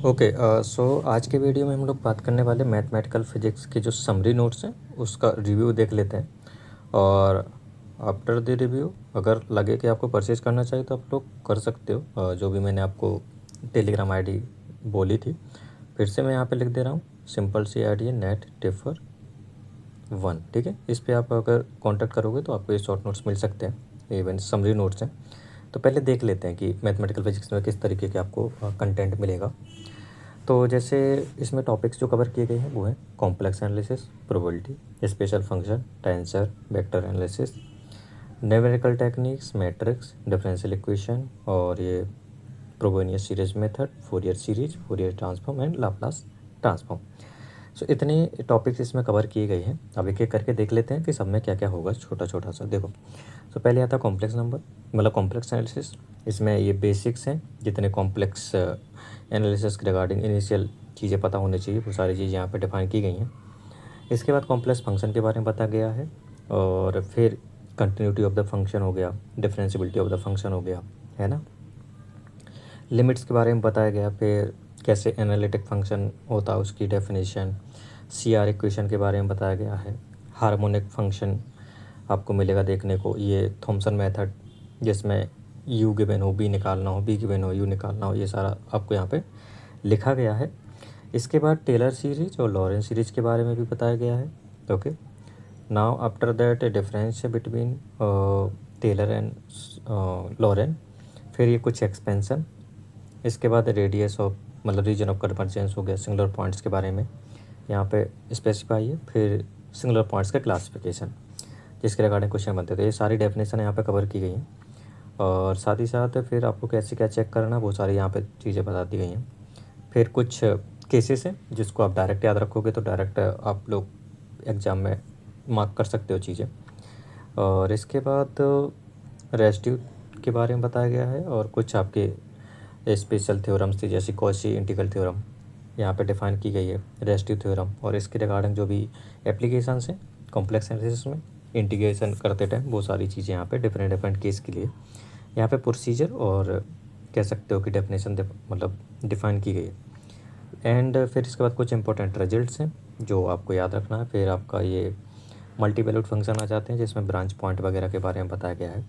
Okay. सो आज के video में हम लोग बात करने वाले मैथमेटिकल फिजिक्स के जो समरी नोट्स हैं उसका रिव्यू देख लेते हैं। और आफ्टर द रिव्यू अगर लगे कि आपको परचेज़ करना चाहिए तो आप लोग कर सकते हो। जो भी मैंने आपको टेलीग्राम आईडी बोली थी फिर से मैं यहाँ पे लिख दे रहा हूँ। सिंपल सी आईडी है नेट टिफर 1, ठीक है। इस पर आप अगर कांटेक्ट करोगे तो आपको ये शॉर्ट नोट्स मिल सकते हैं, इवन समरी नोट्स हैं। तो पहले देख लेते हैं कि मैथमेटिकल फिजिक्स में किस तरीके के आपको कंटेंट मिलेगा। तो जैसे इसमें टॉपिक्स जो कवर किए गए हैं वो हैं complex analysis, probability, special function, tensor, vector analysis, numerical techniques, matrix, differential equation और ये Frobenius series method, Fourier series, Fourier transform and Laplace transform. So इतने टॉपिक्स इसमें कवर किए गए हैं। अब एक एक करके देख लेते हैं कि सब में क्या क्या होगा, छोटा छोटा सा देखो। सो पहले आता है कॉम्प्लेक्स नंबर, मतलब कॉम्प्लेक्स एनालिसिस। इसमें ये बेसिक्स हैं, जितने कॉम्प्लेक्स एनालिसिस के रिगार्डिंग इनिशियल चीज़ें पता होनी चाहिए वो सारी चीज़ें यहाँ पे डिफाइन की गई हैं। इसके बाद कॉम्प्लेक्स फंक्शन के बारे में बताया गया है। और फिर कंटिन्यूटी ऑफ द फंक्शन हो गया, डिफरेंशिएबिलिटी ऑफ द फंक्शन हो गया, है ना। लिमिट्स के बारे में बताया गया, फिर कैसे एनालिटिक फंक्शन होता है उसकी डेफिनेशन। CR इक्वेशन के बारे में बताया गया है। हार्मोनिक फंक्शन आपको मिलेगा देखने को, ये थॉमसन मेथड जिसमें u गिवन हो b निकालना हो, b गिवन हो u निकालना हो, ये सारा आपको यहाँ पे लिखा गया है। इसके बाद टेलर सीरीज और लॉरेंस सीरीज के बारे में भी बताया गया है। Okay, now after that difference between Taylor and Laurent, फिर ये कुछ एक्सपेंशन। इसके बाद रेडियस ऑफ, मतलब रीजन ऑफ कन्वर्जेंस हो गया, सिंगुलर पॉइंट्स के बारे में यहाँ पे स्पेसिफाई है। फिर सिंगुलर पॉइंट्स का क्लासिफिकेशन जिसके रिगार्डिंग क्वेश्चन बनते थे, ये सारी डेफिनेशन यहाँ पे कवर की गई हैं। और साथ ही साथ फिर आपको कैसे क्या चेक करना वो सारी यहाँ पे चीज़ें बता दी गई हैं। फिर कुछ केसेस हैं जिसको आप डायरेक्ट याद रखोगे तो डायरेक्ट आप लोग एग्ज़ाम में मार्क कर सकते हो चीज़ें। और इसके बाद रेसिड्यू के बारे में बताया गया है और कुछ आपके स्पेशल थ्योरम्स थी जैसे कॉची इंटीग्रल थ्योरम यहाँ पे डिफाइन की गई है, रेसिड्यू थ्योरम। और इसके रिगार्डिंग जो भी एप्लीकेशंस हैं कॉम्प्लेक्स एनालिसिस में इंटीग्रेशन करते टाइम, वो सारी चीज़ें यहाँ पे डिफरेंट डिफरेंट केस के लिए यहाँ पे प्रोसीजर और कह सकते हो कि डेफिनेशन मतलब डिफाइन की गई है। एंड फिर इसके बाद कुछ इंपॉर्टेंट रिजल्ट्स हैं जो आपको याद रखना है। फिर आपका ये मल्टी वैल्यूड फंक्शन आ जाते हैं जिसमें ब्रांच पॉइंट वगैरह के बारे में बताया गया है।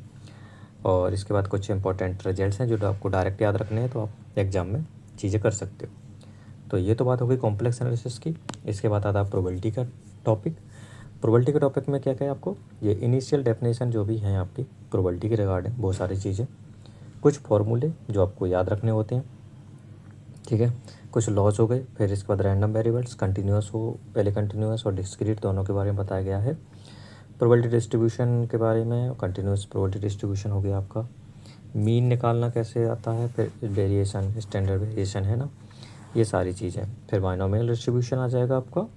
और इसके बाद कुछ इंपॉर्टेंट रिजल्ट्स हैं जो आपको डायरेक्ट याद रखने हैं, तो आप एग्ज़ाम में चीज़ें कर सकते हो। तो ये तो बात हो गई कॉम्प्लेक्स एनालिसिस की। इसके बाद आता है प्रोबेबिलिटी का टॉपिक। प्रोबेबिलिटी के टॉपिक में क्या क्या है आपको, ये इनिशियल डेफिनेशन जो भी हैं आपकी प्रोबेबिलिटी के रिगार्डिंग बहुत सारी चीज़ें, कुछ फॉर्मूले जो आपको याद रखने होते हैं, ठीक है, कुछ लॉज हो गए। फिर इसके बाद रैंडम वेरिएबल्स, कंटिन्यूस हो, पहले कंटिन्यूस और डिस्क्रीट दोनों के बारे में बताया गया है। प्रोबेबिलिटी डिस्ट्रीब्यूशन के बारे में, कंटिन्यूस प्रोबेबिलिटी डिस्ट्रीब्यूशन हो गया आपका। मीन निकालना कैसे आता है, फिर वेरिएशन, स्टैंडर्ड वेरिएशन, है ना, ये सारी चीज़ें। फिर बाइनोमियल डिस्ट्रीब्यूशन आ जाएगा आपका।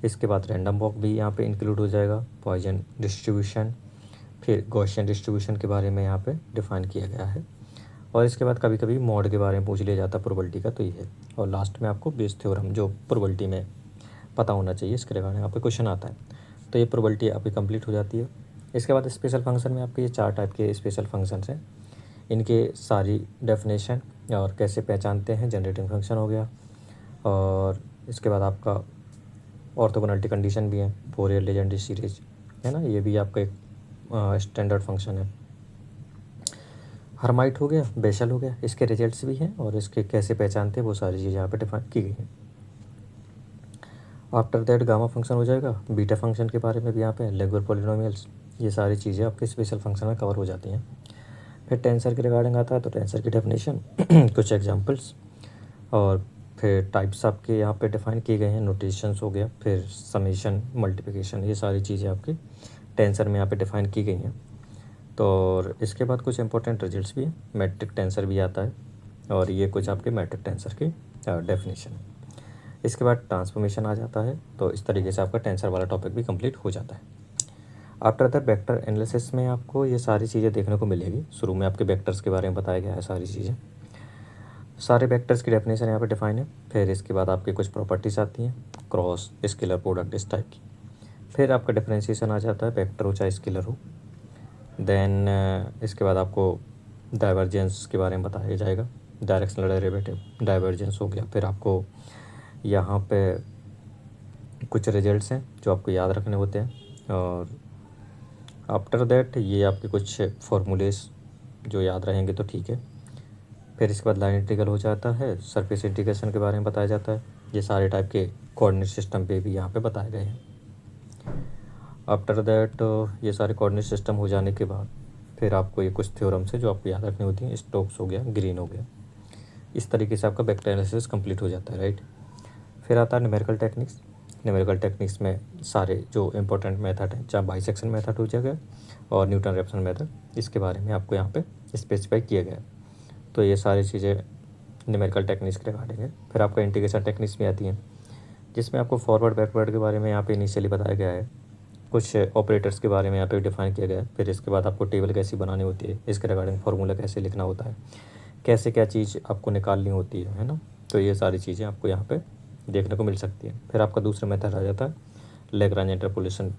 इसके बाद रैंडम वॉक भी यहाँ पे इंक्लूड हो जाएगा, पॉइजन डिस्ट्रीब्यूशन। फिर गॉसियन डिस्ट्रीब्यूशन के बारे में यहाँ पे डिफाइन किया गया है। और इसके बाद कभी कभी मॉड के बारे में पूछ लिया जाता है प्रोबेबिलिटी का, तो ये है। और लास्ट में आपको बेस थ्योरम जो प्रोबेबिलिटी में पता होना चाहिए, इसके रिगार्डिंग आपका क्वेश्चन आता है। तो ये प्रोबेबिलिटी आपकी कंप्लीट हो जाती है। इसके बाद स्पेशल फंक्शन में आपके ये 4 टाइप के स्पेशल फंक्शंस हैं, इनके सारी डेफिनेशन और कैसे पहचानते हैं, जनरेटिंग फंक्शन हो गया। और इसके बाद आपका ऑर्थोगोनलिटी कंडीशन भी है, फोरियर लेजेंडरी सीरीज, है ना, ये भी आपका एक स्टैंडर्ड फंक्शन है। हर्माइट हो गया, बेशल हो गया, इसके रिजल्ट्स भी हैं और इसके कैसे पहचानते हैं वो सारी चीज़ें यहाँ पे डिफाइन की गई हैं। आफ्टर दैट गामा फंक्शन हो जाएगा, बीटा फंक्शन के बारे में भी यहाँ पे लेगुर पॉलिनोमियल्स, ये सारी चीज़ें आपके स्पेशल फंक्शन में कवर हो जाती हैं। फिर टेंसर के रिगार्डिंग आता है तो टेंसर की डेफिनेशन कुछ एग्जांपल्स, और फिर टाइप्स आपके यहाँ पे डिफाइन किए गए हैं, नोटेशंस हो गया, फिर समेशन, मल्टीप्लिकेशन, ये सारी चीज़ें आपके टेंसर में यहाँ पे डिफाइन की गई हैं। तो और इसके बाद कुछ इंपॉर्टेंट रिजल्ट्स भी हैं, मैट्रिक टेंसर भी आता है और ये कुछ आपके मैट्रिक टेंसर की डेफिनेशन है। इसके बाद ट्रांसफॉर्मेशन आ जाता है। तो इस तरीके से आपका टेंसर वाला टॉपिक भी कंप्लीट हो जाता है। आफ्टर द वेक्टर एनालिसिस में आपको ये सारी चीज़ें देखने को मिलेगी। शुरू में आपके वेक्टर्स के बारे में बताया गया है, सारी चीज़ें, सारे वेक्टर्स की डेफिनेशन यहाँ पे डिफाइन है। फिर इसके बाद आपकी कुछ प्रॉपर्टीज़ आती हैं, क्रॉस, स्केलर प्रोडक्ट, इस टाइप की। फिर आपका डिफरेंशिएशन आ जाता है, वेक्टर हो चाहे स्केलर हो। देन इसके बाद आपको डाइवर्जेंस के बारे में बताया जाएगा, डायरेक्शनल डेरिवेटिव, डाइवर्जेंस हो गया। फिर आपको यहाँ पे कुछ रिजल्ट्स हैं जो आपको याद रखने होते हैं, और आफ्टर दैट ये आपके कुछ फॉर्मूलेस जो याद रहेंगे तो ठीक है। फिर इसके बाद लाइन इंटीग्रल हो जाता है, सरफेस इंटीग्रेशन के बारे में बताया जाता है। ये सारे टाइप के कोऑर्डिनेट सिस्टम पे भी यहाँ पे बताए गए हैं। आफ्टर दैट ये सारे कोऑर्डिनेट सिस्टम हो जाने के बाद फिर आपको ये कुछ थ्योरम्स है जो आपको याद रखनी होती हैं। स्टोक्स हो गया, ग्रीन हो गया। इस तरीके से आपका वेक्टर एनालिसिस कंप्लीट हो जाता है, राइट। फिर आता है न्यूमेरिकल टेक्निक्स। न्यूमेरिकल टेक्निक्स में सारे जो इंपॉर्टेंट मेथड हैं, चाहे बाइसेक्शन मेथड हो जाएगा और न्यूटन रेफसन मेथड, इसके बारे में आपको यहाँ पे स्पेसिफाई किया गया है। तो ये सारी चीज़ें न्यूमेरिकल टेक्निक्स के रिगार्डिंग है। फिर आपका इंटीग्रेशन टेक्निक्स भी आती हैं, जिसमें आपको फॉरवर्ड बैकवर्ड के बारे में यहाँ पे इनिशियली बताया गया है। कुछ ऑपरेटर्स के बारे में यहाँ पे डिफाइन किया गया है। फिर इसके बाद आपको टेबल कैसी बनानी होती है, इसके रिगार्डिंग फार्मूला कैसे लिखना होता है, कैसे क्या चीज़ आपको निकालनी होती है ना। तो ये सारी चीज़ें आपको यहाँ पे देखने को मिल सकती है। फिर आपका दूसरा मेथड आ जाता है लैग्रांज इंटरपोलेशन।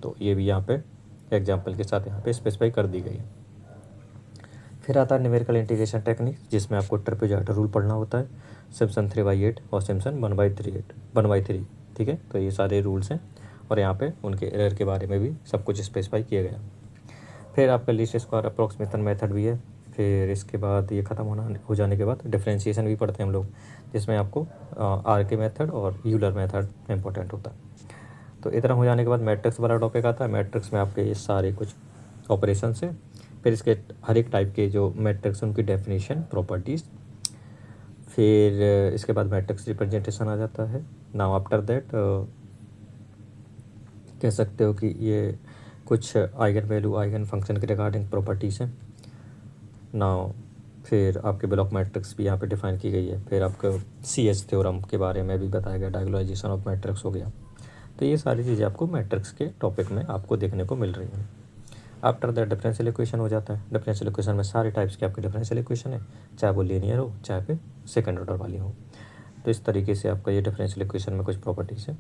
तो ये भी यहाँ पे एग्जाम्पल के साथ यहाँ पे स्पेसिफाई कर दी गई है। फिर आता है न्यूमेरिकल इंटीग्रेशन टेक्निक, जिसमें आपको ट्रेपेजॉइडल रूल पढ़ना होता है, सिम्पसन 3/8 और सिम्पसन 1/3, ठीक है। तो ये सारे रूल्स हैं और यहाँ पे उनके एरर के बारे में भी सब कुछ स्पेसिफाई किया गया। फिर आपका लीस्ट स्क्वायर अप्रोक्सीमेशन मेथड भी है। फिर इसके बाद ये ख़त्म हो जाने के बाद डिफरेंशिएशन भी पढ़ते हैं हम लोग, जिसमें आपको आर के मेथड और यूलर मेथड इंपॉर्टेंट होता है। तो इतना हो जाने के बाद मैट्रिक्स वाला टॉपिक आता है। मैट्रिक्स में आपके ये सारे कुछ ऑपरेशन हैं। फिर इसके हर एक टाइप के जो मैट्रिक्स उनकी डेफिनेशन, प्रॉपर्टीज़। फिर इसके बाद मैट्रिक्स रिप्रेजेंटेशन आ जाता है। नाउ आफ्टर दैट कह सकते हो कि ये कुछ आइगन वैल्यू, आइगन फंक्शन के रिगार्डिंग प्रॉपर्टीज़ हैं। नाउ फिर आपके ब्लॉक मैट्रिक्स भी यहाँ पे डिफाइन की गई है। फिर आपको CS थ्योरम के बारे में भी बताया गया, डायगोनलाइजेशन ऑफ मैट्रिक्स हो गया। तो ये सारी चीज़ें आपको मैट्रिक्स के टॉपिक में आपको देखने को मिल रही हैं। आफ्टर दैट डिफरेंशियल इक्वेशन हो जाता है। डिफरेंशियल इक्वेशन में सारे टाइप्स के आपके डिफरेंशियल इक्वेशन है, चाहे वो लीनियर हो चाहे फिर सेकंड ऑर्डर वाली हो। तो इस तरीके से आपका ये डिफरेंशियल इक्वेशन में कुछ प्रॉपर्टीज़ है,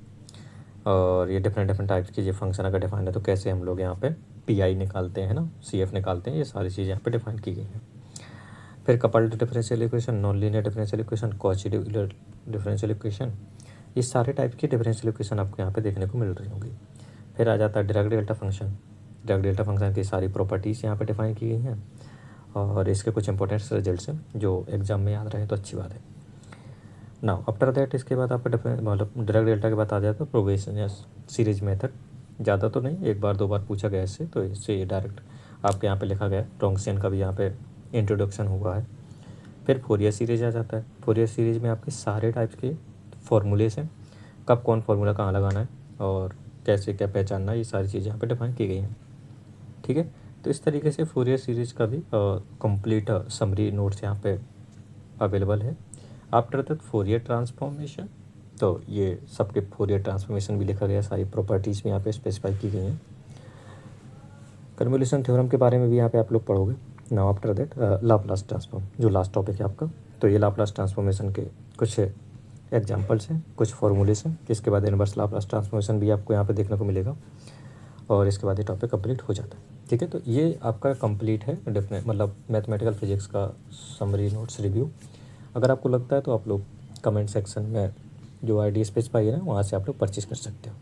और ये डिफरेंट टाइप्स की ये फंक्शन अगर डिफाइन है तो कैसे हम लोग यहाँ पे PI निकालते हैं ना, CF निकालते हैं, ये सारी चीज़ें यहाँ पे डिफाइन की गई हैं। फिर coupled differential equation, non linear differential equation, Cauchy differential equation, ये सारे टाइप की डिफरेंशियल इक्वेशन आपको यहाँ पे देखने को मिल रही होंगी। फिर आ जाता है direct delta function. Direct delta function की सारी प्रॉपर्टीज़ यहाँ पे डिफाइन की गई हैं, और इसके कुछ इंपॉर्टेंट रिजल्ट्स हैं जो एग्जाम में याद रहे तो अच्छी बात है। नाउ आफ्टर दैट इसके बाद आपका मतलब डायरेक्ट डेल्टा के बाद आ जाता है प्रोग्रेशन या सीरीज मेथड। ज़्यादा तो नहीं, एक बार दो बार पूछा गया इससे, तो इससे डायरेक्ट आपके यहाँ पे लिखा गया है। रॉन्गसियन का भी यहाँ पे इंट्रोडक्शन हुआ है। फिर फोरियर सीरीज आ जाता है। फोरियर सीरीज में आपके सारे टाइप्स के फॉर्मूलेस हैं, कब कौन फार्मूला कहाँ लगाना है और कैसे क्या पहचानना है, ये सारी चीज़ें यहाँ पे डिफाइन की गई हैं, ठीक है। तो इस तरीके से फोरियर सीरीज का भी कंप्लीट समरी नोट्स यहाँ पे अवेलेबल है। आफ्टर दैट फोरियर ट्रांसफॉर्मेशन, तो ये सबके फोरियर ट्रांसफॉर्मेशन भी लिखा गया, सारी प्रॉपर्टीज़ भी यहाँ पे स्पेसिफाई की गई हैं। कन्वोल्यूशन थ्योरम के बारे में भी यहाँ पे आप लोग पढ़ोगे। Now after that Laplace transform, जो लास्ट टॉपिक है आपका। तो ये लाप्लास ट्रांसफॉर्मेशन के कुछ एग्जांपल्स हैं, कुछ फॉर्मूलेस हैं। इसके बाद इनवर्स लाप्लास ट्रांसफॉर्मेशन भी आपको यहाँ पे देखने को मिलेगा, और इसके बाद ये टॉपिक कंप्लीट हो जाता है, ठीक है। तो ये आपका कंप्लीट है मतलब मैथमेटिकल फिजिक्स का समरी नोट्स रिव्यू। अगर आपको लगता है तो आप लोग कमेंट सेक्शन में जो ID स्पेसिफाई है ना, वहाँ से आप लोग परचेज़ कर सकते हो।